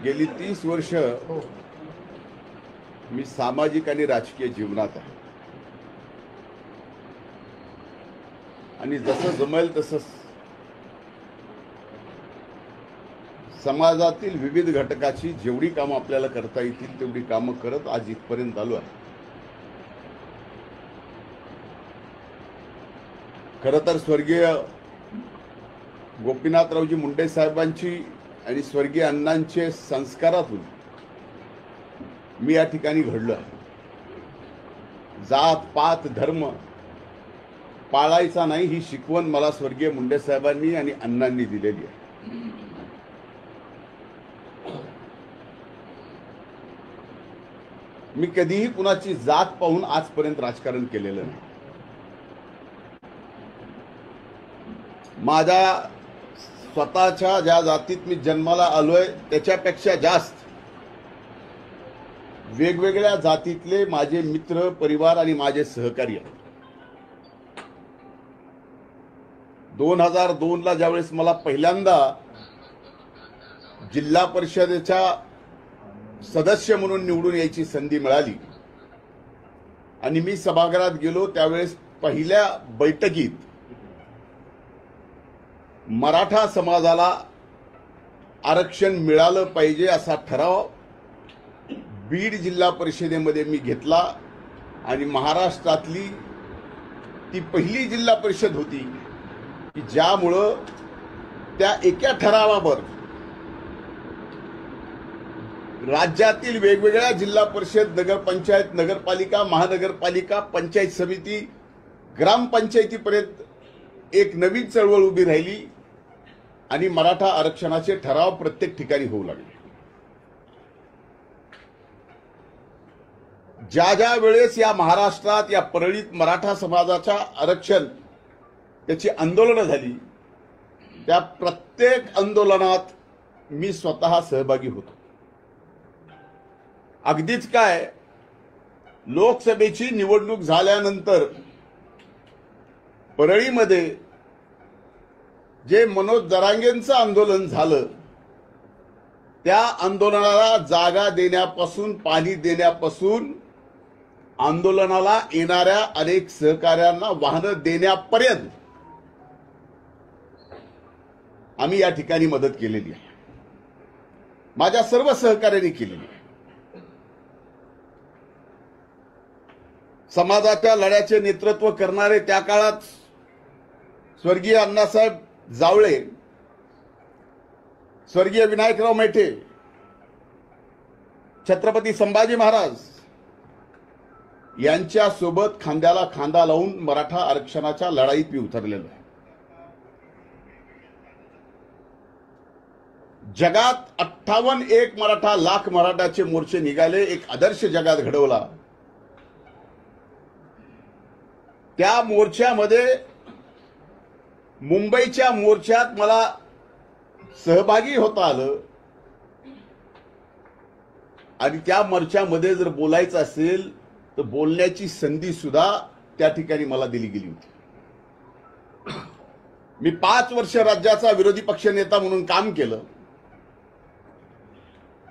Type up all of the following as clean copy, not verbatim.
गेली 30 वर्ष मी सामाजिक आणि राजकीय जीवनात आहे आणि जसं जमेल तसं समाजातील विविध घटकाची जेवढी कामं आपल्याला करता येतील तेवढी कामं करत आज इथपर्यंत आलो आहे। खरं तर स्वर्गीय गोपीनाथरावजी मुंडे साहेबांची आणि स्वर्गीय अण्णांचे संस्कारातून मी या ठिकाणी घडलो आहे। जात पात धर्म पाळायचा नाही ही शिकवण मला स्वर्गीय मुंडे साहेबांनी आणि अण्णांनी दिलेली आहे। मी कधीही कुणाची जात पाहून आजपर्यंत राजकारण केलेलं नाही। माझ्या स्वतःच्या ज्या जातीत मी जन्माला आलोय त्याच्यापेक्षा जास्त वेगवेगळ्या जातीतले माझे मित्र परिवार आणि माझे सहकारी आहेत। 2002 ला ज्यावेळेस मला पहिल्यांदा जिल्हा परिषदेच्या सदस्य म्हणून निवडून यायची संधी मिळाली आणि मी सभागृहात गेलो त्यावेळेस पहिल्या बैठकीत मराठा समाजाला आरक्षण मिळालं पाहिजे असा ठराव बीड जिल्हा परिषदेमध्ये मी घेतला आणि महाराष्ट्रातली ती पहिली जिल्हा परिषद होती की ज्यामुळं त्या एका ठरावावर राज्यातील वेगवेगळ्या जिल्हा परिषद नगरपंचायत नगरपालिका महानगरपालिका पंचायत समिती ग्रामपंचायतीपर्यंत एक नवीन चळवळ उभी राहिली आणि मराठा आरक्षणाचे ठराव प्रत्येक ठिकाणी होऊ लागले। ज्या ज्या वेळेस या महाराष्ट्रात या परळीत मराठा समाजाच्या आरक्षण त्याची आंदोलनं झाली त्या प्रत्येक आंदोलनात मी स्वतः सहभागी होतो। अगदीच काय लोकसभेची निवडणूक झाल्यानंतर परळीमध्ये जे मनोज जरांगेंचं आंदोलन झालं त्या आंदोलनाला जागा देण्यापासून पाणी देण्यापासून आंदोलनाला येणाऱ्या अनेक सहकाऱ्यांना वाहनं देण्यापर्यंत आम्ही या ठिकाणी मदत केलेली आहे। माझ्या सर्व सहकार्यांनी केलेली आहे। समाजाच्या लढ्याचे नेतृत्व करणारे त्या काळात स्वर्गीय अण्णासाहेब जावळे स्वर्गीय विनायकराव मेटे छत्रपती संभाजी महाराज यांच्या सोबत खांद्याला खांदा लावून मराठा आरक्षणाच्या लढाईत मी उतरलेलो आहे। जगात 58 मराठा लाख मराठाचे मोर्चे निघाले एक आदर्श जगात घडवला। त्या मोर्चामध्ये मुंबईच्या मोर्चात मला सहभागी होता आलं आणि त्या मोर्चामध्ये जर बोलायचं असेल तर बोलण्याची संधी सुद्धा त्या ठिकाणी मला दिली गेली होती। मी 5 वर्ष राज्याचा विरोधी पक्ष नेता म्हणून काम केलं।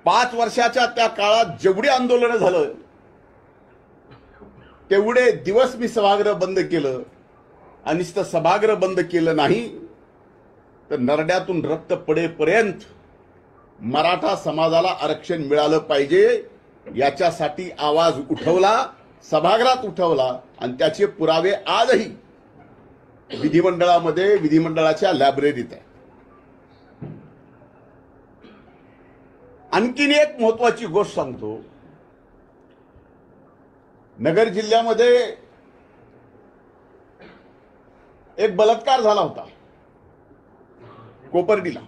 5 वर्षाच्या त्या काळात जेवढी आंदोलनं झालं तेवढे दिवस मी सभागृह बंद केलं आणि नुसतं सभागृह बंद केलं नाही तर नरड्यातून रक्त पडेपर्यंत मराठा समाजाला आरक्षण मिळालं पाहिजे याच्यासाठी आवाज उठवला, सभागृहात उठवला आणि त्याचे पुरावे आजही विधिमंडळामध्ये विधिमंडळाच्या लायब्ररीत आहे। आणखीन एक महत्वाची गोष्ट सांगतो। नगर जिल्ह्यामध्ये एक बलात्कार झाला होता कोपर्डीला।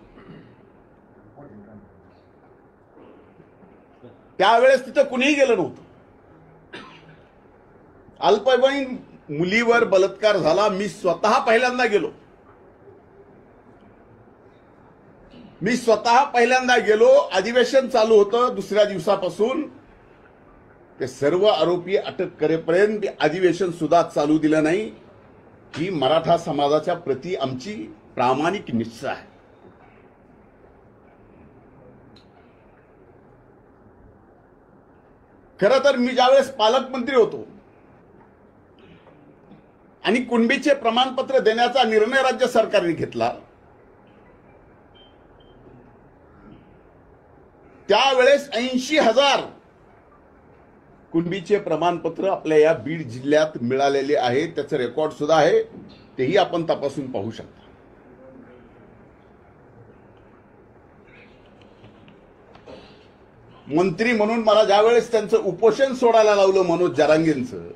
त्यावेळेस तिथं कुणीही गेलं नव्हतं। अल्पवयीन मुलीवर बलात्कार झाला। मी स्वतः पहिल्यांदा गेलो। अधिवेशन चालू होतं दुसऱ्या दिवसापासून ते सर्व आरोपी अटक करेपर्यंत अधिवेशन सुद्धा चालू दिलं नाही। ही मराठा समाजाच्या प्रती आमची प्रामाणिक निष्ठा आहे। खरं तर मी ज्यावेळेस पालकमंत्री होतो आणि कुणबीचे प्रमाणपत्र देण्याचा निर्णय राज्य सरकारने घेतला, त्यावेळेस 80,000 कुणबीचे प्रमाणपत्र आपल्या या बीड जिल्ह्यात मिळालेले आहे. त्याचं रेकॉर्ड सुद्धा आहे, तेही आपण तपासून पाहू शकता. मंत्री म्हणून मला ज्यावेळेस त्यांचं उपोषण सोडायला लावलं मनोज जरांगेंचं,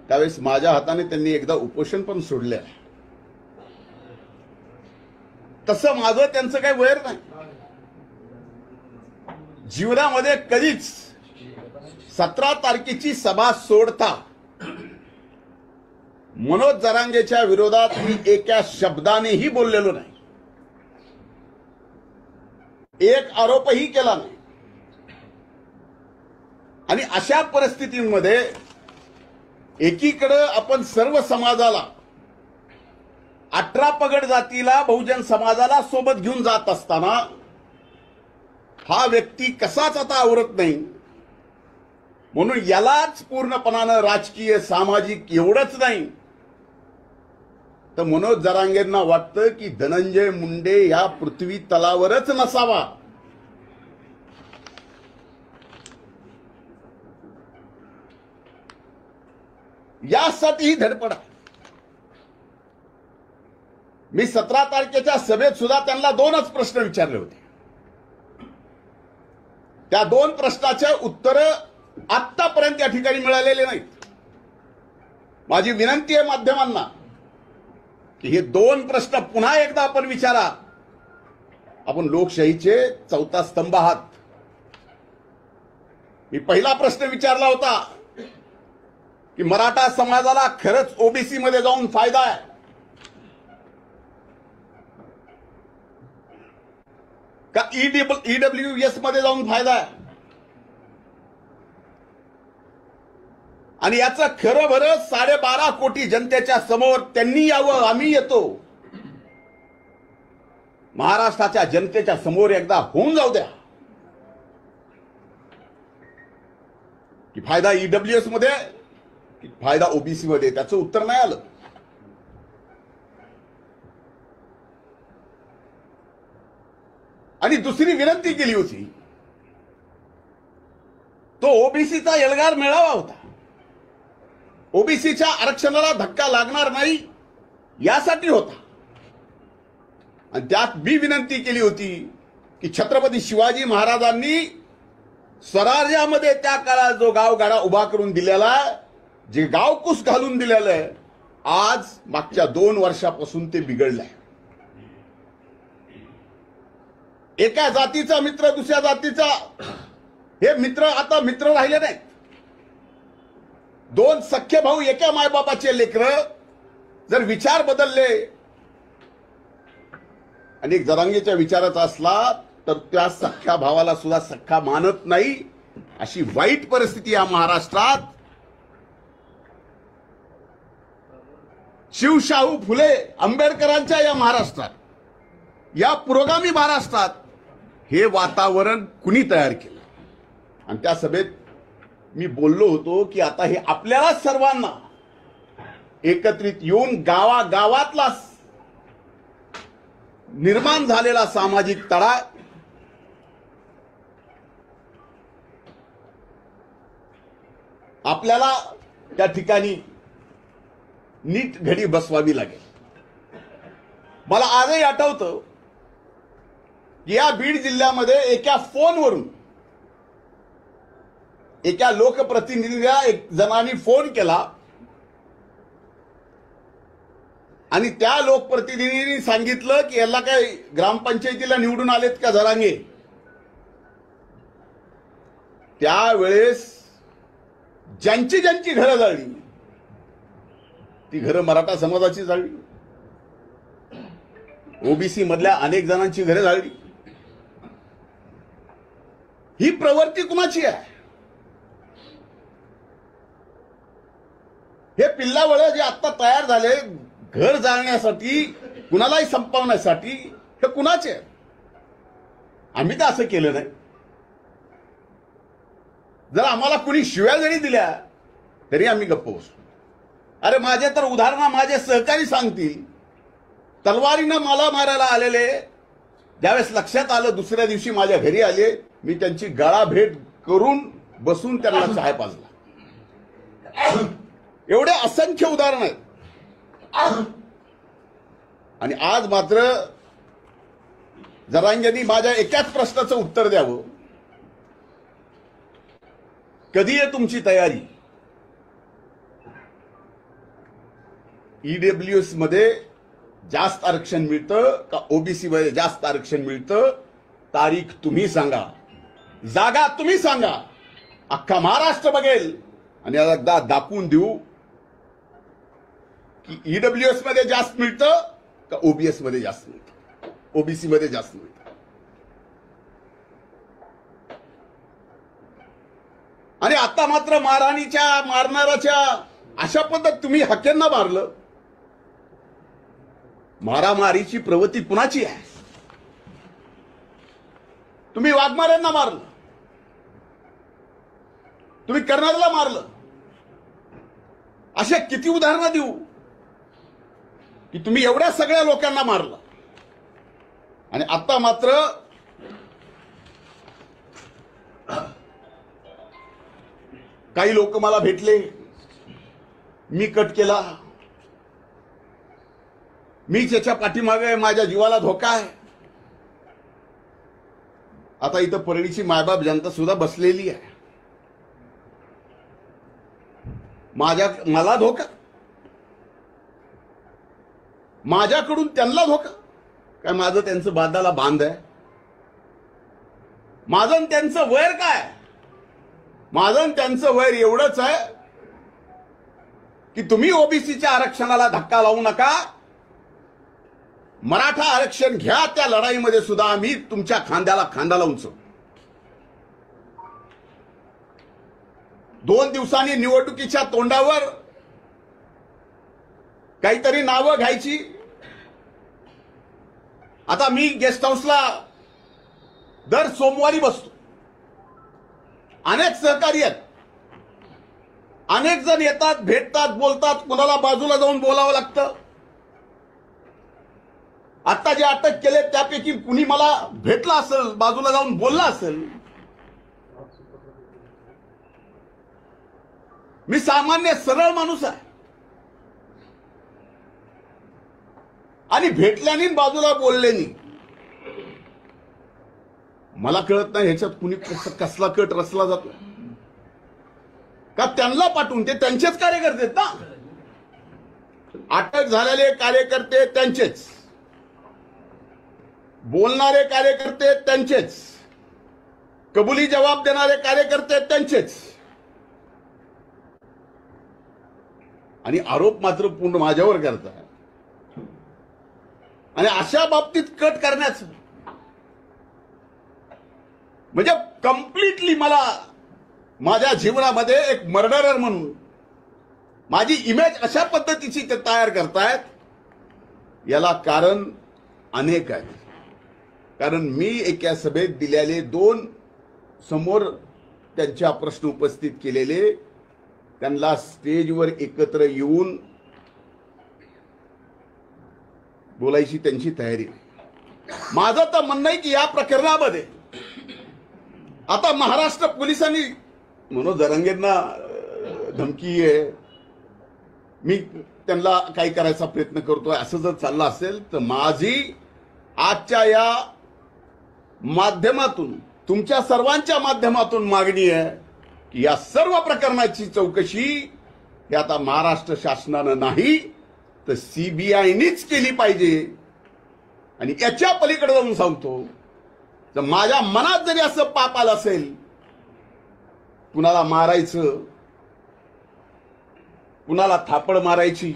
त्यावेळेस माझ्या हाताने त्यांनी एकदा उपोषण पण सोडलं. तसं माझं त्यांचं काही वैर नाही. जीवनामध्ये कधीच 17 तारखेची सभा सोडता मनोज जरांगेच्या विरोधात मी एका शब्दानेही बोललेलो नाही, एक आरोपही केला नाही. आणि अशा परिस्थितीमध्ये एकीकडे आपण सर्व समाजाला, 18 पगड जातीला, बहुजन समाजाला सोबत घेऊन जात असताना हा व्यक्ती कसाच आता आवरत नाही. म्हणून यालाच पूर्णपणानं राजकीय, सामाजिक एवढंच नाही तर मनोज जरांगेंना वाटतं की धनंजय मुंडे या पृथ्वी तलावरच नसावा. यासाठी ही धडपड आहे. मी 17 तारखेच्या सभेत सुद्धा त्यांना 2च प्रश्न विचारले होते. त्या 2 प्रश्नाचे उत्तर आतापर्यंत या ठिकाणी मिळालेले नाहीत. माझी विनंती आहे माध्यमांना की हे 2 प्रश्न पुन्हा एकदा आपण विचारा. आपण लोकशाहीचे 4था स्तंभ आहात. मी पहिला प्रश्न विचारला होता की मराठा समाजाला खरंच ओबीसी मध्ये जाऊन फायदा आहे का ईडब्ल्यूएस मध्ये जाऊन फायदा आहे? आणि याचं खरं भरं 12.5 कोटी जनतेच्या समोर त्यांनी यावं, आम्ही येतो. महाराष्ट्राच्या जनतेच्या समोर एकदा होऊन जाऊ द्या की फायदा ईडब्ल्यूएस मध्ये की फायदा ओबीसी मध्ये. त्याचं उत्तर नाही आलं. आणि दुसरी विनंती केली होती, तो ओबीसीचा एल्गार मेळावा होता. ओबीसीच्या आरक्षणाला धक्का लागणार नाही यासाठी होता. आणि त्यात मी विनंती केली होती की छत्रपती शिवाजी महाराजांनी स्वराज्यामध्ये त्या काळात जो गावगाडा उभा करून दिलेला, जे गावकुस घालून दिलेलं आहे, आज मागच्या 2 वर्षापासून ते बिघडलंय. एका जातीचा मित्र दुसऱ्या जातीचा, हे मित्र आता मित्र राहिले नाहीत. 2 सख्खे भाऊ एका मायबापाचे लेकरं जर विचार बदलले आणि एक जरांगेच्या विचाराचा असला तर त्या सख्ख्या भावाला सुद्धा सख्खा मानत नाही. अशी वाईट परिस्थिती या महाराष्ट्रात, शिवशाहू फुले आंबेडकरांच्या या महाराष्ट्रात, या पुरोगामी महाराष्ट्रात हे वातावरण कुणी तयार केलं? आणि त्या सभेत मी बोललो होतो की आता हे आपल्याला सर्वांना एकत्रित येऊन गावागावातला निर्माण झालेला सामाजिक तडा आपल्याला त्या ठिकाणी नीट घडी बसवावी लागेल. मला आजही आठवतं की या बीड जिल्ह्यामध्ये एका फोनवरून एका लोकप्रतिनिधीला एक जणांनी फोन केला आणि त्या लोकप्रतिनिधींनी सांगितलं की याला काय ग्रामपंचायतीला निवडून आलेत का जरांगे? त्यावेळेस ज्यांची ज्यांची घरं जाळली ती घरं मराठा समाजाची जाळली, ओबीसी मधल्या अनेक जणांची घरं जाळली. ही प्रवृत्ती कुणाची आहे? हे पिल्लावळ जे आता तयार झाले घर जाळण्यासाठी, कुणालाही संपवण्यासाठी, हे कुणाचे आहे? आम्ही तर असं केलं नाही. जर आम्हाला कुणी शिव्या जरी दिल्या तरी आम्ही गप्प बसू. अरे माझे तर उदाहरण माझे सहकारी सांगतील, तलवारीनं मला मारायला आलेले ज्यावेळेस लक्षात आलं, दुसऱ्या दिवशी माझ्या घरी आले, मी त्यांची गळा भेट करून बसून त्यांना चहा पाजला. एवढे असंख्य उदाहरण आहेत. आणि आज मात्र जरांगेंनी माझ्या एकाच प्रश्नाचं उत्तर द्यावं, कधी आहे तुमची तयारी? ईडब्ल्यूएस मध्ये जास्त आरक्षण मिळतं का ओबीसी मध्ये जास्त आरक्षण मिळतं? तारीख तुम्ही सांगा, जागा तुम्ही सांगा. अख्खा महाराष्ट्र बघेल आणि एकदा दाखवून देऊ की ईडब्ल्यूएस मध्ये जास्त मिळतं का ओबीएस मध्ये जास्त मिळतं, ओबीसी मध्ये जास्त मिळतं. आणि आता मात्र मारहाणीच्या मारणाराच्या अशा पद्धत तुम्ही हक्यांना मारलं. मारामारीची प्रवृत्ती कुणाची आहे? तुम्ही वाघमाऱ्यांना मारलं, तुम्ही कर्नलला मारलं. अशा किती उदाहरणं देऊ की तुम्ही एवढ्या सगळ्या लोकांना मारलं. आणि आता मात्र काही लोक मला भेटले, मी कट केला, मीच याच्या पाठीमागे, माझ्या जीवाला धोका आहे. आता इथं परळीची मायबाप जनता सुद्धा बसलेली आहे. मला धोका, माझ्याकडून त्यांना धोका. काय माझं त्यांचं बांधाला बांध आहे? माझं त्यांचं वैर काय? माझं त्यांचं वैर एवढंच आहे की तुम्ही ओबीसीच्या आरक्षणाला धक्का लावू नका, मराठा आरक्षण घ्या. त्या लढाईमध्ये सुद्धा आम्ही तुमच्या खांद्याला खांदा लावून 2 दिवसांनी निवडणुकीच्या तोंडावर काहीतरी नावं घ्यायची. आता मी गेस्ट हाऊसला दर सोमवारी बसतो. अनेक सहकारी आहेत, अनेक जण येतात, भेटतात, बोलतात. कोणाला बाजूला जाऊन बोलावं लागतं. आता जे अटक केले त्यापैकी कुणी मला भेटला असेल, बाजूला जाऊन बोलला असेल. मी सामान्य सरळ माणूस आहे आणि भेटल्याने बाजूला बोलल्याने मला कळत नाही ह्याच्यात कुणी कसला कट रचला जातो का? त्यांना पाठवून, ते त्यांचेच कार्यकर्ते आहेत ना. अटक झालेले कार्यकर्ते त्यांचेच, बोलणारे कार्यकर्ते त्यांचेच, कबुली जबाब देणारे कार्यकर्ते त्यांचेच. आणि आरोप मात्र पूर्ण माझ्यावर करताय. आणि अशा बाबतीत कट करण्याचं म्हणजे कम्प्लिटली मला माझ्या जीवनामध्ये एक मर्डरर म्हणून माझी इमेज अशा पद्धतीची ते तयार करतायत. याला कारण अनेक आहेत. कारण मी एका सभेत दिलेले 2 समोर त्यांच्या प्रश्न उपस्थित केलेले, त्यांना स्टेजवर एकत्र येऊन बोलायची त्यांची तयारी नाही. माझं तर म्हणणं आहे की या प्रकरणामध्ये आता महाराष्ट्र पोलिसांनी, मनोज जरांगेंना धमकी आहे, मी त्यांना काही करायचा प्रयत्न करतोय, असं जर चाललं असेल तर माझी आजच्या या माध्यमातून, तुमच्या सर्वांच्या माध्यमातून मागणी आहे की या सर्व प्रकरणाची चौकशी ही आता महाराष्ट्र शासनानं नाही तर सीबीआयनीच केली पाहिजे. आणि याच्या पलीकडे जाऊन सांगतो, तर माझ्या मनात जरी असं पाप आलं असेल, कुणाला मारायचं, कुणाला थापड मारायची,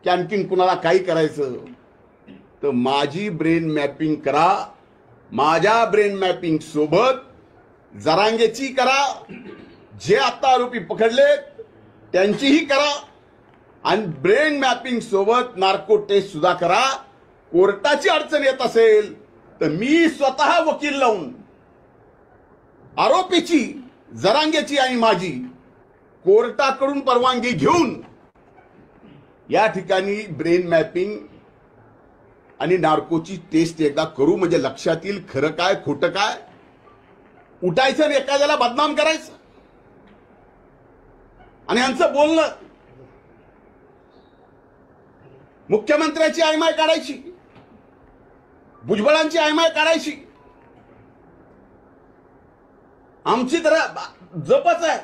की आणखीन कुणाला काही करायचं, तर माझी ब्रेन मॅपिंग करा. माझ्या ब्रेन मॅपिंग सोबत जरांगेची करा, जे आता आरोपी पकडलेत त्यांचीही करा, आणि ब्रेन मॅपिंग सोबत नार्को टेस्ट सुद्धा करा. कोर्टाची अडचण येत असेल तर मी स्वतः वकील लावून आरोपीची जरांगेची आणि माझी कोर्टाकडून परवानगी घेऊन या ठिकाणी ब्रेन मॅपिंग आणि नार्कोची टेस्ट एकदा करू, म्हणजे लक्षात येईल खरं काय खोटं काय. उठायचं आणि एखाद्याला बदनाम करायचं आणि यांचं बोलणं मुख्यमंत्र्याची आयमाय काढायची, भुजबळांची आयमाय काढायची. आमची तर जपच आहे.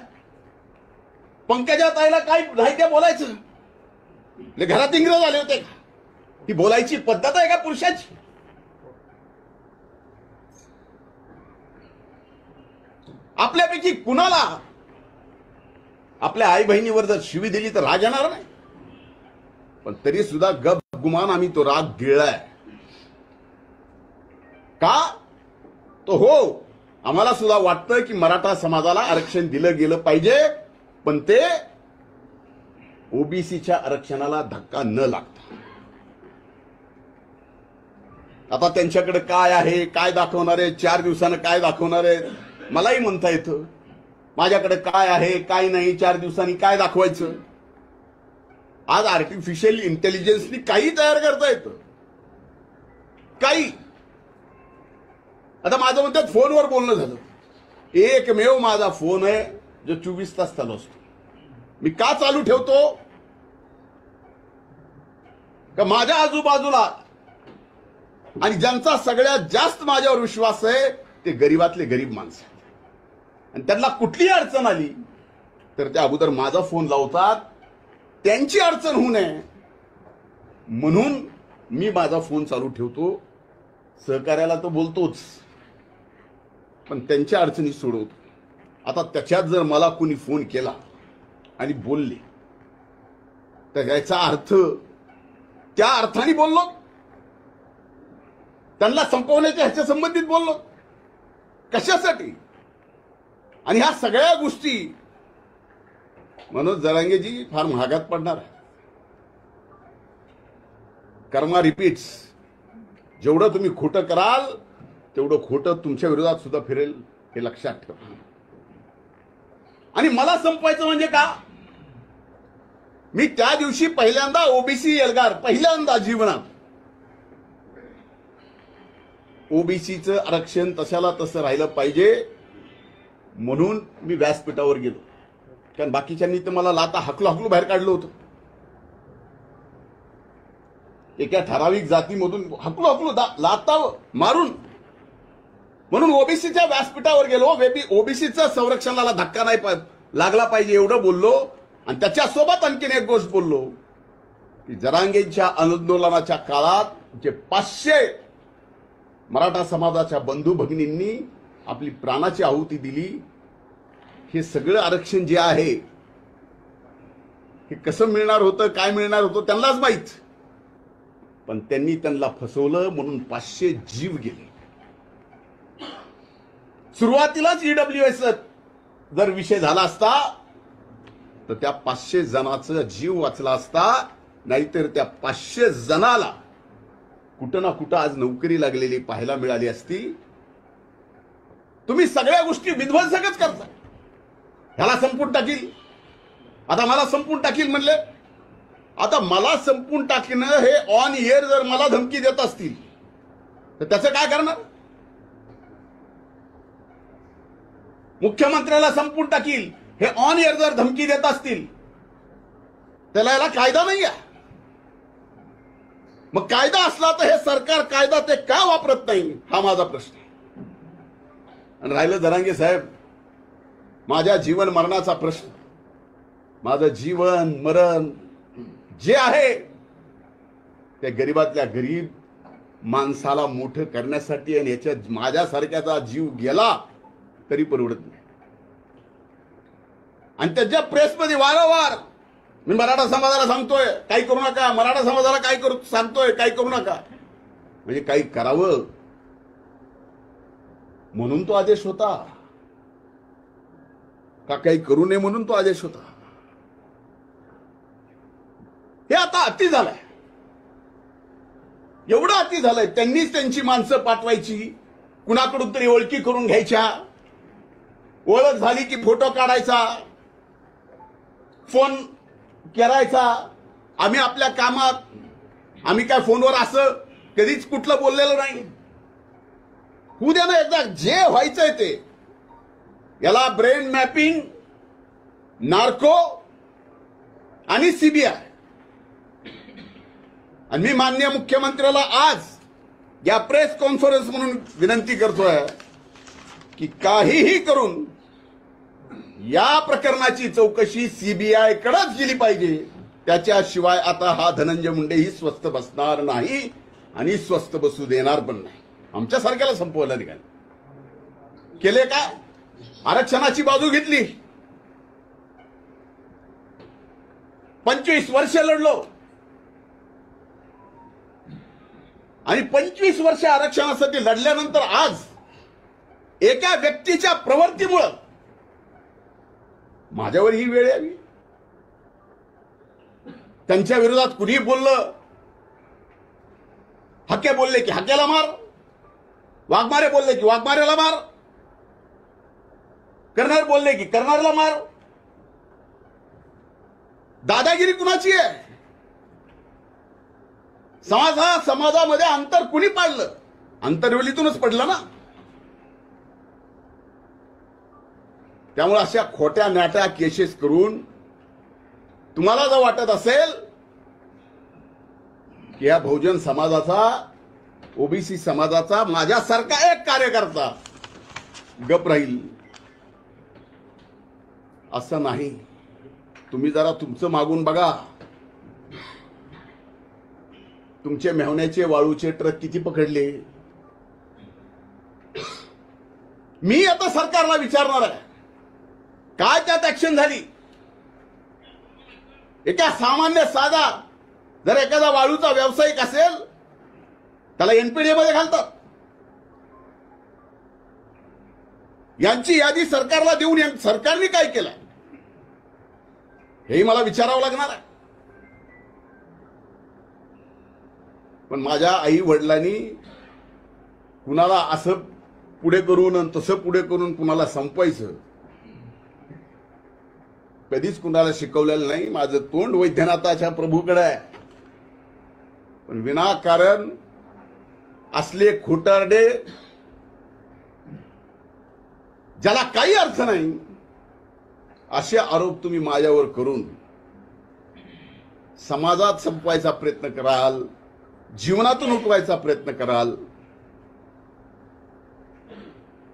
पंकजा ताईला काय नाही ते बोलायचं. घरात इंग्रज आले होते का? ही बोलायची पद्धत आहे का पुरुषाची? आपल्यापैकी कुणाला आपल्या आई बहिणीवर जर शिवी दिली तर राग येणार नाही, पण तरी सुद्धा गप गुमान आम्ही तो राग गिळलाय. का? तो हो, आम्हाला सुद्धा वाटतं की मराठा समाजाला आरक्षण दिलं गेलं पाहिजे, पण ते ओबीसीच्या आरक्षणाला धक्का न लागता. आता त्यांच्याकडे काय आहे, काय दाखवणार आहे, 4 दिवसानं काय दाखवणार आहे मलाही म्हणता येतं. माझ्याकडे काय आहे काय नाही, 4 दिवसांनी काय दाखवायचं. आज आर्टिफिशियल इंटेलिजन्सनी काही तयार करता येतं, काही. आता माझं म्हणतात फोनवर बोलणं झालं. एकमेव माझा फोन आहे जो 24 तास चालू असतो. मी का चालू ठेवतो? का माझ्या आजूबाजूला आणि ज्यांचा सगळ्यात जास्त माझ्यावर विश्वास आहे ते गरीबातले गरीब माणसं, आणि त्यांना कुठलीही अडचण आली तर त्या अगोदर माझा फोन लावतात. त्यांची अडचण होऊ नये म्हणून मी माझा फोन चालू ठेवतो. सहकार्याला तो बोलतोच, पण त्यांच्या अडचणी सोडवतो. आता त्याच्यात जर मला कोणी फोन केला आणि बोलले तर याचा अर्थ त्या अर्थाने बोललो, त्यांना संपवण्याच्या ह्याच्या संबंधित बोललो. कशासाठी? आणि ह्या सगळ्या गोष्टी मनोज जरांगेजी फार महागात पडणार आहे. कर्मा रिपीट्स. जेवढं तुम्ही खोटं कराल तेवढं खोटं तुमच्या विरोधात सुद्धा फिरेल, हे लक्षात ठेवा. आणि मला संपवायचं म्हणजे का? मी त्या दिवशी पहिल्यांदा ओबीसी एल्गार, पहिल्यांदा जीवनात ओबीसीचं आरक्षण तशाला तसं राहिलं पाहिजे म्हणून मी व्यासपीठावर गेलो. कारण बाकीच्यांनी तर मला लाता हकलू बाहेर काढलं होतं. एका ठराविक जातीमधून हकलू लाता मारून, म्हणून ओबीसीच्या व्यासपीठावर गेलो. ओबीसीच्या संरक्षणाला धक्का नाही लागला पाहिजे एवढं बोललो. आणि त्याच्यासोबत आणखीन एक गोष्ट बोललो की जरांगेंच्या आंदोलनाच्या काळात जे 500 मराठा समाजाच्या बंधू भगिनींनी आपली प्राणाची आहुती दिली, हे सगळं आरक्षण जे आहे हे कसं मिळणार होतं, काय मिळणार होतं त्यांनाच माहित. पण त्यांना फसवलं म्हणून 500 जीव गेले. सुरुवातीलाच ईडब्ल्यूएस जर विषय झाला असता तर त्या 500 जणांचा जीव वाचला असता. नाहीतर त्या 500 जणाला कुठं ना कुठं आज नोकरी लागलेली पाहायला मिळाली असती. तुम्ही सगळ्या गोष्टी विध्वंसकच करता. ह्याला संपून टाकील, आता मला संपून टाकील म्हणले. आता मला संपून टाकणं हे ऑन एअर जर मला धमकी देत असतील तर त्याचं काय करणार? मुख्यमंत्र्याला संपून टाकील हे ऑन एअर जर धमकी देत असतील त्याला याला कायदा नाही आहे. मग कायदा असला तर हे सरकार कायदा ते का वापरत नाही, हा माझा प्रश्न आहे. आणि राहिलं जरांगे साहेब, माझ्या जीवन मरणाचा प्रश्न, माझं जीवन मरण जे आहे ते गरीबातल्या गरीब माणसाला मोठं करण्यासाठी, आणि याच्यात माझ्यासारख्याचा जीव गेला तरी परवडत नाही. आणि त्याच्या प्रेसमध्ये वारंवार मी मराठा समाजाला सांगतोय काही करू नका, मराठा समाजाला काय करू सांगतोय काही करू नका. म्हणजे काही करावं म्हणून तो आदेश होता का काही करू नये म्हणून तो आदेश होता? हे आता अति झालंय, एवढं अति झालंय. त्यांनीच त्यांची माणसं पाठवायची, कुणाकडून तरी ओळखी करून घ्यायच्या. ओळख झाली की फोटो काढायचा, फोन करायचा. आम्ही आपल्या कामात, आम्ही काय फोनवर असं कधीच कुठलं बोललेलं नाही. होऊ द्या ना एकदा, जे व्हायचंय ते. याला ब्रेन मॅपिंग, नार्को आणि सीबीआय. आणि मी माननीय मुख्यमंत्र्याला आज या प्रेस कॉन्फरन्स म्हणून विनंती करतोय की काहीही करून या प्रकरणाची चौकशी सीबीआय कडेच गेली पाहिजे. त्याच्याशिवाय आता हा धनंजय मुंडेही स्वस्थ बसणार नाही आणि स्वस्थ बसू देणार पण नाही. आमच्यासारख्याला संपवलं निघाल केले काय? आरक्षणाची बाजू घेतली, 25 वर्ष लढलो आणि 25 वर्ष आरक्षणासाठी लढल्यानंतर आज एका व्यक्तीच्या प्रवृत्तीमुळे माझ्यावर ही वेळ यावी. त्यांच्या विरोधात कुणी बोललं, हक्के बोलले की हक्याला मार, वाघमारे बोलले की वाघमारेला मार, करणार बोलले की करणारला मार. दादागिरी कुणाची आहे? समाजामध्ये अंतर कुणी पाडलं? अंतरवेलीतूनच पडलं ना. त्यामुळे अशा खोट्या नाट्या केसेस करून तुम्हाला जर वाटत असेल की या बहुजन समाजाचा, ओबीसी समाजाचा माझ्यासारखा एक कार्यकर्ता गप राहील, असं नाही. तुम्ही जरा तुमचं मागून बघा. तुमचे मेहण्याचे वाळूचे ट्रक किती पकडले? मी आता सरकारला विचारणार आहे, काय त्यात ऍक्शन झाली? एका सामान्य साधा जर एखादा वाळूचा व्यावसायिक असेल त्याला एनपीडे मध्ये घालतात. यांची यादी सरकारला देऊन सरकारने काय केलं हेही मला विचारावं लागणार आहे. पण माझ्या आई वडिलांनी कुणाला असं पुढे करून आणि तसं पुढे करून कुणाला संपवायचं कधीच कुणाला शिकवलेलं नाही. माझं तोंड वैद्यनाथाच्या प्रभूकडे आहे. पण विनाकारण असले खोटारडे, ज्याला काही अर्थ नाही, असे आरोप तुम्ही माझ्यावर करून समाजात संपवायचा प्रयत्न कराल, जीवनातून उठवायचा प्रयत्न कराल.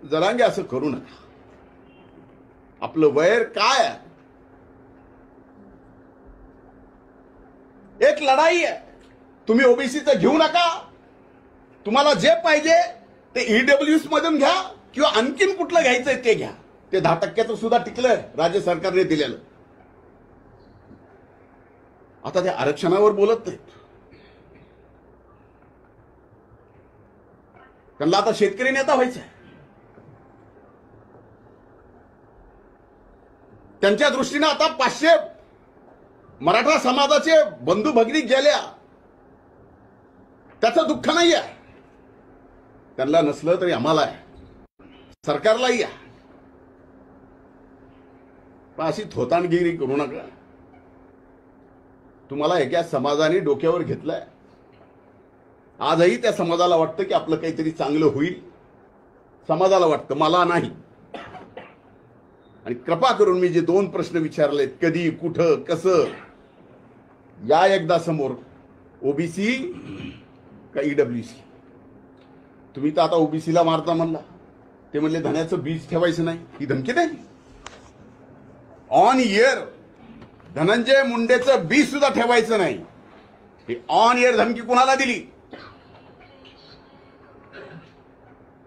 जरांगे असं करू नका. आपलं वैर काय आहे? एक लढाई आहे. तुम्ही ओबीसीचं घेऊ नका. तुम्हाला जे पाहिजे ते ईडब्ल्यूएस मधून घ्या किंवा आणखीन कुठलं घ्यायचंय ते घ्या. ते 10% सुद्धा टिकलंय राज्य सरकारने दिलेलं. आता त्या आरक्षणावर बोलत नाहीत. त्यांना आता शेतकरी नेता व्हायचंय. त्यांच्या दृष्टीने आता 500 मराठा समाजाचे बंधू भगिनी गेल्या, त्याचं दुःख नाही आहे. त्यांना नसलं तरी आम्हाला आहे, सरकारलाही आहे. पण अशी थोतांडगिरी करू नका. तुम्हाला एका समाजाने डोक्यावर घेतलंय. आजही त्या समाजाला वाटतं की आपलं काहीतरी चांगलं होईल. समाजाला वाटतं, मला नाही. आणि कृपा करून मी जे 2 प्रश्न विचारलेत, कधी, कुठं, कसं, या एकदा समोर. ओबीसी का ईडब्ल्यूसी? तुम्ही तर आता ओबीसीला मारता म्हणला. ते म्हणले धन्याचं बीज ठेवायचं नाही. ही धमकी नाही. ऑन इयर धनंजय मुंडेचं बीज सुद्धा ठेवायचं नाही. ही ऑन इयर धमकी कुणाला दिली?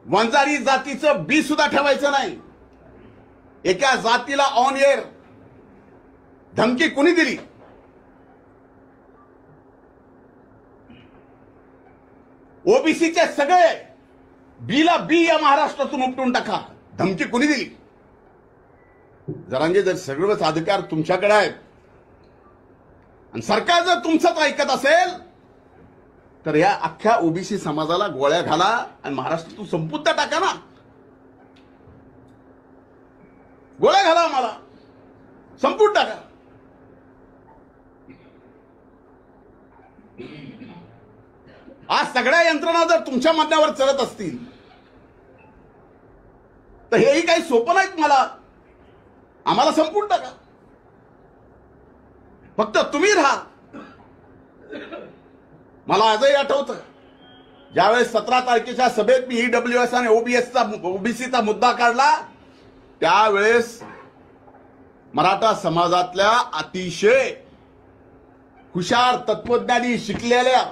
वंजारी जातीचं बीज सुद्धा ठेवायचं नाही. एका जातीला ऑन इयर धमकी कुणी दिली? ओबीसीचे सगळे बीला बी या महाराष्ट्रातून उपटून टाका. धमकी कुणी दिली? जरांगे, जर सगळेच अधिकार तुमच्याकडे आहेत आणि सरकार जर तुमचंच ऐकत असेल तर या अख्ख्या ओबीसी समाजाला गोळ्या घाला आणि महाराष्ट्रातून संपूर्ण टाका ना. गोळ्या घाला आम्हाला, संपून टाका. आज सगळ्या यंत्रणा जर तुमच्या म्हणण्यावर चालत असतील तर हेही काही सोपं नाहीत. आम्हाला संपून टाका, फक्त तुम्ही राहा. मला आजही आठवतं ज्यावेळेस 17 तारखेच्या सभेत मी ईडब्ल्यूएस आणि ओबीसीचा मुद्दा काढला, त्यावेळेस मराठा समाजातल्या अतिशय हुशार, तत्वज्ञानी, शिकलेल्या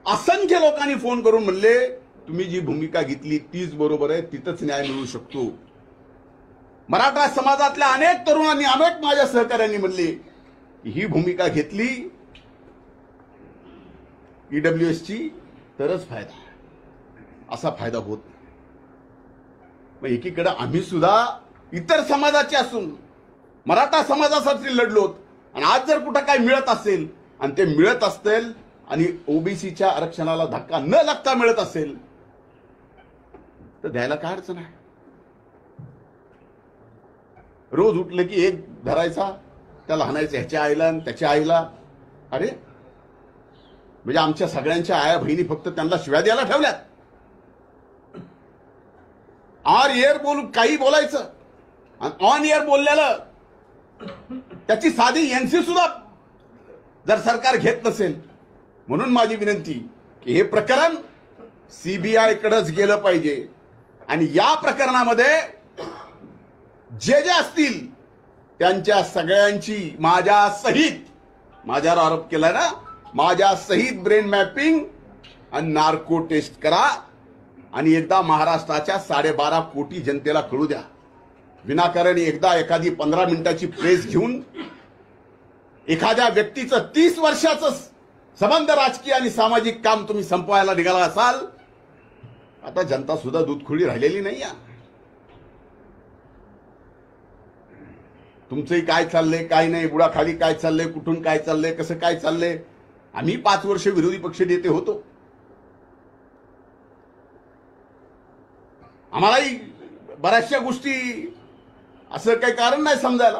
असंख्य लोकांनी फोन करून म्हणले तुम्ही जी भूमिका घेतली तीच बरोबर आहे, तिथंच न्याय मिळू शकतो. मराठा समाजातल्या अनेक तरुणांनी, अनेक माझ्या सहकाऱ्यांनी म्हणले की ही भूमिका घेतली ईडब्ल्यूएसची तरच फायदा, असा फायदा होत नाही. मग एकीकडे आम्ही सुद्धा इतर समाजाचे असून मराठा समाजासाठी लढलोत, आणि आज जर कुठं काय मिळत असेल आणि ते मिळत असतील आणि ओबीसीच्या आरक्षणाला धक्का न लागता मिळत असेल तर द्यायला काय अडचण आहे. रोज उठलं की एक धरायचा, त्याला हाणायचं ह्याच्या आईला आणि त्याच्या आईला. अरे म्हणजे आमच्या सगळ्यांच्या आया बहिणी फक्त त्यांना शिव्या द्यायला ठेवल्यात. ऑन एअर बोलून काही बोलायचं आणि ऑन एअर बोललेलं त्याची साधी एनसी सुद्धा जर सरकार घेत नसेल. म्हणून माझी विनंती की हे प्रकरण सीबीआय कडेच गेलं पाहिजे, आणि या प्रकरणामध्ये जे जे असतील त्यांच्या सगळ्यांची माझ्या सहित, माझ्यावर आरोप केलाय ना, माझ्या सहित ब्रेन मॅपिंग आणि नार्को टेस्ट करा आणि एकदा महाराष्ट्राच्या 12.5 कोटी जनतेला कळू द्या. विनाकारण एकदा एखादी 15 मिनिटाची प्रेस घेऊन एखाद्या व्यक्तीचं 30 वर्षाचं संबंध, राजकीय आणि सामाजिक काम तुम्ही संपवायला निघाला असाल. आता जनता सुद्धा दूधखोळी राहिलेली नाही. तुमचंही काय चाललंय, काय नाही, बुडाखाली काय चाललंय, कुठून काय चाललंय, कसं काय चाललंय. आम्ही 5 वर्ष विरोधी पक्ष नेते होतो. आम्हालाही बऱ्याचशा गोष्टी असं काही कारण नाही समजायला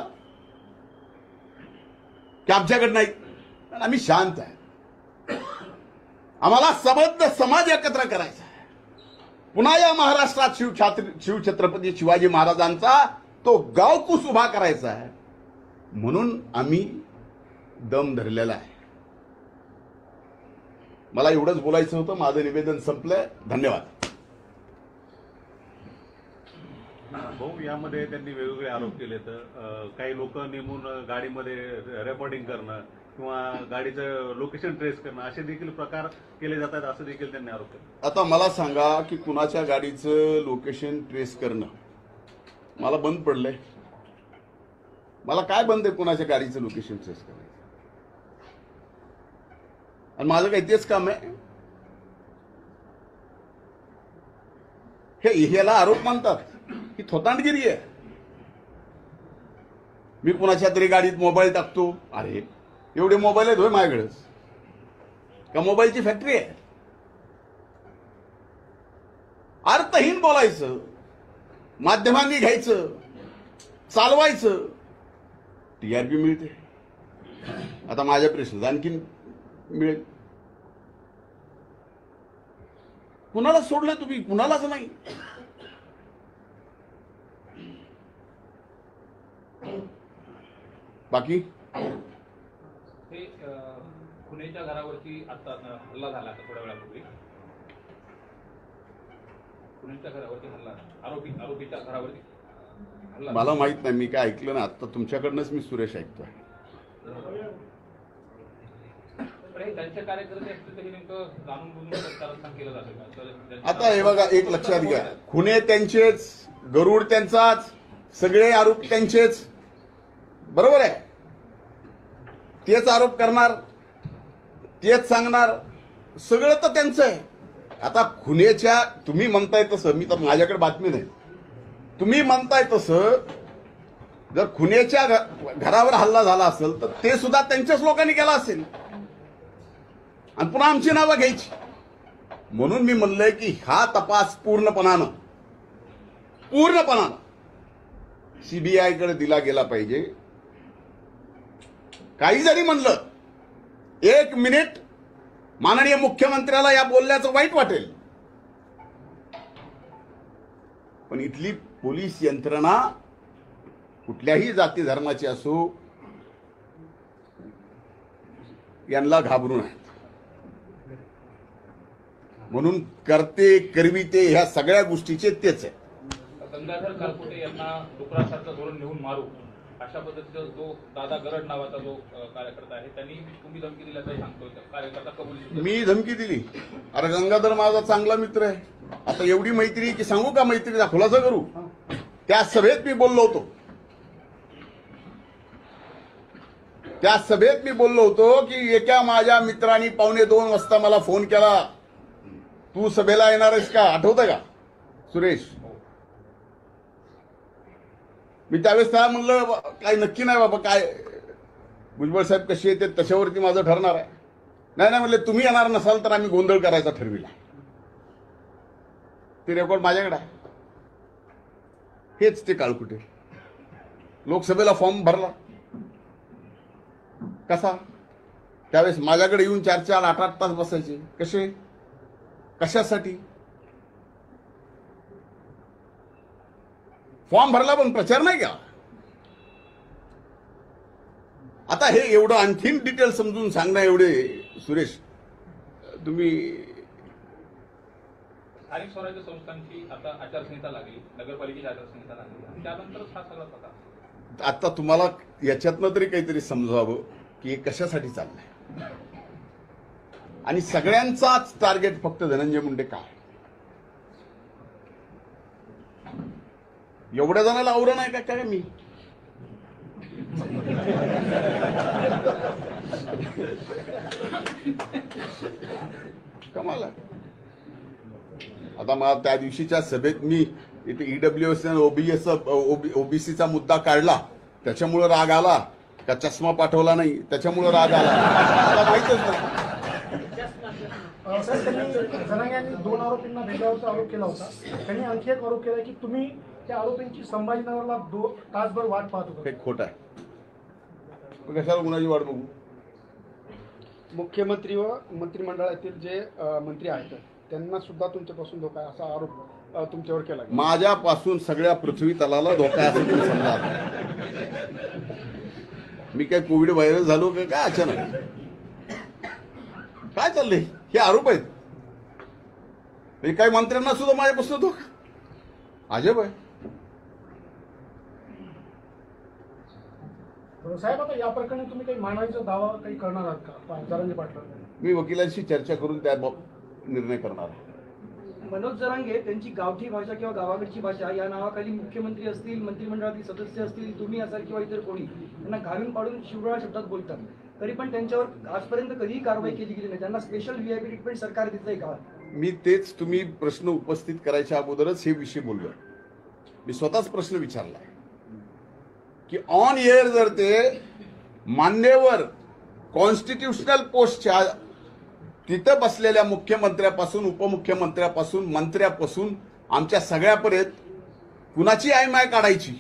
की आमच्याकडे नाही, पण आम्ही शांत आहे. आम्हाला सबंध समाज एकत्र करायचा आहे. पुन्हा या महाराष्ट्रात शिवछत्रपती शिवाजी महाराजांचा तो गावकूस उभा करायचा आहे. म्हणून आम्ही दम धरलेला आहे. मला एवढंच बोलायचं होतं. माझं निवेदन संपलंय. धन्यवाद. भाऊ, यामध्ये त्यांनी वेगवेगळे आरोप केले. तर काही लोक नेमून गाडीमध्ये रेकॉर्डिंग करणं किंवा गाडीचं लोकेशन ट्रेस करणं असे देखील प्रकार केले जातात, असं देखील त्यांनी आरोप केला. आता मला सांगा की कुणाच्या गाडीचं लोकेशन ट्रेस करणं मला बंद पडलंय. मला काय बंद आहे कुणाच्या गाडीचं लोकेशन ट्रेस करायचं? आणि माझं काही तेच काम आहे. ह्याला आरोप मानतात ही थोतांडगिरी आहे. मी कुणाच्या तरी गाडीत मोबाईल टाकतो. अरे एवढे मोबाईल आहेत होय माझ्याकडेच का मोबाईलची फॅक्टरी आहे? अर्थहीन बोलायचं, माध्यमांनी घ्यायचं, चालवायचं, टीआरपी मिळते. आता माझ्या प्रश्न आणखीन मिळेल. कुणाला सोडलं तुम्ही? कुणालाच नाही. बाकी खुनेच्या घरावरती आता हल्ला झाला थोड्या वेळापूर्वी. खुनेच्या घरावरती हल्ला, आरोपीच्या घरावरती हल्ला. मला माहित नाही, मी काय ऐकलं ना. आता तुमच्याकडनंच मी सुरेश ऐकतोय. त्यांचे कार्यकर्ते असतील तरी नेमकं जाणून बुजून कारस्थान केलं जातं. आता हे बघा, एक लक्षात घ्या, खुने त्यांचेच, गरुड त्यांचाच, सगळे आरोप त्यांचेच. बरोबर आहे. तेच आरोप करणार, तेच सांगणार, सगळं तर त्यांचं आहे. आता खुनेच्या तुम्ही म्हणताय तसं, मी तर माझ्याकडे बातमी नाही, तुम्ही म्हणताय तसं जर खुनेच्या घरावर हल्ला झाला असेल तर ते सुद्धा त्यांच्याच लोकांनी केला असेल आणि पुन्हा आमची नावं घ्यायची. म्हणून मी म्हणलंय की हा तपास पूर्णपणानं पूर्णपणानं सीबीआयकडे दिला गेला पाहिजे. काही जरी म्हणलं, 1 मिनिट माननीय मुख्यमंत्र्याला या बोलण्याचं वाईट वाटेल, पण इथली पोलीस यंत्रणा कुठल्याही जाती धर्माची असो, यांना घाबरून आहेत. म्हणून करते करविते ह्या सगळ्या गोष्टीचे तेच आहे. गंगाधर कालकुटे यांना डुकरासारखं धोरण घेऊन मारू, अशा पद्धतीचा जो दादा गरड नावाचा जो कार्यकर्ता आहे, त्यांनी तुम्ही धमकी दिल्याचं सांगतोय. कार्यकर्ता कबुली मी धमकी दिली? अरे गंगाधर माझा चांगला मित्र आहे. आता एवढी मैत्री की सांगू का, मैत्रीचा खुलासा करू? त्या सभेत मी बोललो होतो, त्या सभेत मी बोललो होतो की एका माझ्या मित्रांनी 1:45 वाजता मला फोन केला, तू सभेला येणार आहेस का? आठवतं का सुरेश? मी त्यावेळेस त्याला म्हणलं काही नक्की नाही बाबा, काय भुजबळ साहेब कशी येते तशावरती माझं ठरणार आहे. नाही म्हणले, तुम्ही येणार नसाल तर आम्ही गोंधळ करायचा ठरविला. ते रेकॉर्ड माझ्याकडे आहे. हेच ते काळकुटे. लोकसभेला फॉर्म भरला कसा? त्यावेळेस माझ्याकडे येऊन 4-4, 8-8 तास बसायचे. कसे? कशासाठी? फॉर्म भरला पण प्रचार नाही केला. आता हे एवढं आणखीन डिटेल समजून सांगणं एवढे सुरेश तुम्ही. स्थानिक स्वराज्य संस्थांची आता आचारसंहिता लागली, नगरपालिकेची आचारसंहिता लागली, आणि त्यानंतरच हा सगळा प्रकार. आता तुम्हाला याच्यातनं तरी काहीतरी समजावं की हे कशासाठी चाललंय, आणि सगळ्यांचाच टार्गेट फक्त धनंजय मुंडे का? एवढ्या जणांना आवरण आहे का काय? मी कमाल आहे. आता मला त्या दिवशीच्या सभेत मी इथे ईडब्ल्यूएस आणि ओबीसीचा मुद्दा काढला, त्याच्यामुळे राग आला का? चष्मा पाठवला नाही त्याच्यामुळे राग आला? मला माहितच नाही. साहेब, त्यांनी जरांगे यांनी 2 आरोपींना भेटल्यावरचा आरोप केला होता. त्यांनी आणखी एक आरोप केला की तुम्ही त्या आरोपींची संभाजीनगरला 2 तासभर वाट पाहत होता. हे खोट आहे. कशाला गुन्ह्याची वाट बघू? मुख्यमंत्री व मंत्रिमंडळातील जे मंत्री आहेत त्यांना सुद्धा तुमच्यापासून धोका आहे असा आरोप तुमच्यावर केला गेला. माझ्यापासून सगळ्या पृथ्वी तलाला धोका आहे असं तुम्ही समजा. मी काय कोविड व्हायरस झालो का काय अचानक? काय चाललंय? हे आरोप आहेत. म्हणजे काही मंत्र्यांना सुद्धा माझ्यापासून धोका? अजब आहे. साहेब, आता या प्रकरणी तुम्ही काही मानवाचा दावा काही करणार आहात का जरांगे पाटलांना? मी वकिलांशी चर्चा करून त्या निर्णय करणार आहे. मनोज जरांगे त्यांची गावठी भाषा किंवा गावाकडची भाषा या नावाखाली मुख्यमंत्री असतील, मंत्रिमंडळातील सदस्य असतील, तुम्ही असाल किंवा इतर कोणी त्यांना घालून पाडून शिवराळ शब्दात बोलतात, तरी पण त्यांच्यावर आजपर्यंत कधीही कारवाई केली गेली नाही. त्यांना स्पेशल व्हीआयपी ट्रीटमेंट सरकार देतंय का? मी तेच, तुम्ही प्रश्न उपस्थित करायच्या अगोदरच हे विषय बोललो. मी स्वतःच प्रश्न विचारला की ऑन एअर जर ते मान्यवर कॉन्स्टिट्युशनल पोस्टच्या तिथं बसलेल्या मुख्यमंत्र्यापासून, उपमुख्यमंत्र्यापासून, मंत्र्यापासून आमच्या सगळ्यापर्यंत कुणाची आयमाय काढायची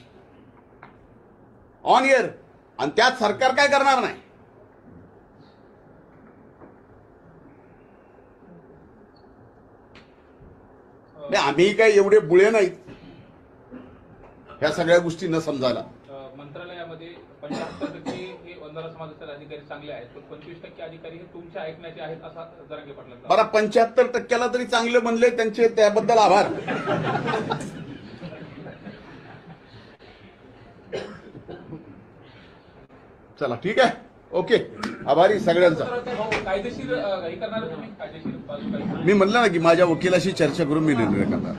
ऑन एअर, आणि त्यात सरकार काय करणार नाही? आम्ही काय एवढे बुळे नाहीत ह्या सगळ्या गोष्टी न समजायला. मंत्रालयामध्ये 75% हे वंजारा समाजाचे अधिकारी चांगले आहेत, पण 25% अधिकारी हे तुमच्या ऐकण्याचे आहेत असा जरांगे पाटलांचा. बरं, 75%ला तरी चांगले म्हणले, त्यांचे त्याबद्दल आभार. चला ठीक आहे, ओके, आभारी सगळ्यांचा. कायदेशीर हे करणार तुम्ही? कायदेशीर बाजू काय? मी म्हणलं ना की माझ्या वकिलाशी चर्चा करून मी निर्णय करणार.